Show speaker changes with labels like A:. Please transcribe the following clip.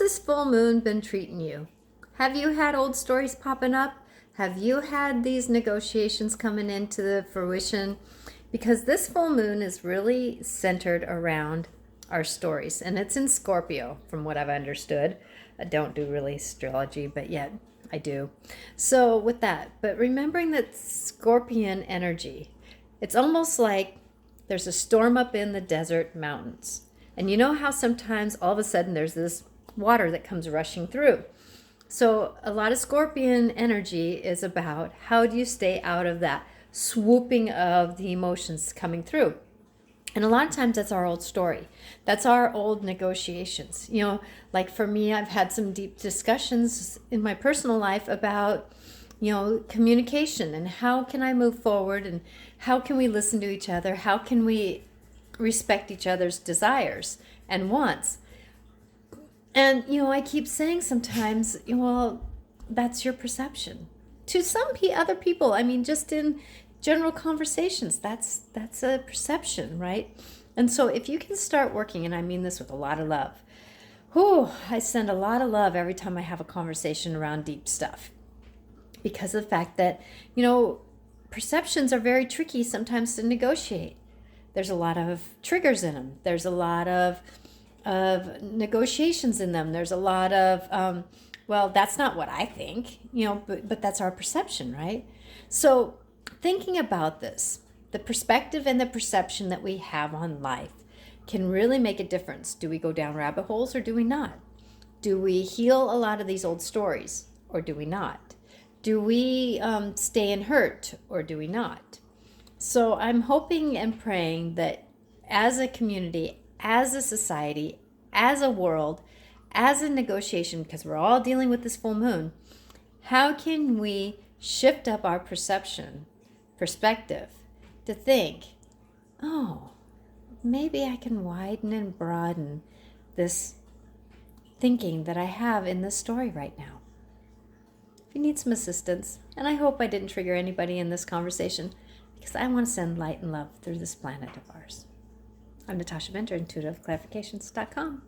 A: this full moon been treating you? Have you had old stories popping up? Have you had these negotiations coming into the fruition? Because this full moon is really centered around our stories, and it's in Scorpio, from what I've understood. I don't do really astrology, but yet I do. So with that, but remembering that Scorpion energy, it's almost like there's a storm up in the desert mountains. And you know how sometimes all of a sudden there's this water that comes rushing through. So a lot of Scorpion energy is about how do you stay out of that swooping of the emotions coming through. And a lot of times that's our old story. That's our old negotiations. You know, like for me, I've had some deep discussions in my personal life about, you know, communication and how can I move forward and how can we listen to each other? How can we respect each other's desires and wants? And, you know, I keep saying sometimes, well, that's your perception. To some other people, I mean, just in general conversations, that's a perception, right? And so if you can start working, and I mean this with a lot of love, I send a lot of love every time I have a conversation around deep stuff. Because of the fact that, you know, perceptions are very tricky sometimes to negotiate. There's a lot of triggers in them. There's a lot of negotiations in them. There's a lot of, well, that's not what I think, you know, but that's our perception, right? So thinking about this, the perspective and the perception that we have on life can really make a difference. Do we go down rabbit holes or do we not? Do we heal a lot of these old stories or do we not? Do we stay in hurt or do we not? So I'm hoping and praying that as a community, as a society, as a world, as a negotiation, because we're all dealing with this full moon, how can we shift up our perspective to think, oh, maybe I can widen and broaden this thinking that I have in this story right now. If you need some assistance, and I hope I didn't trigger anybody in this conversation, because I want to send light and love through this planet of ours. I'm Natasha Bender, intuitiveclarifications.com.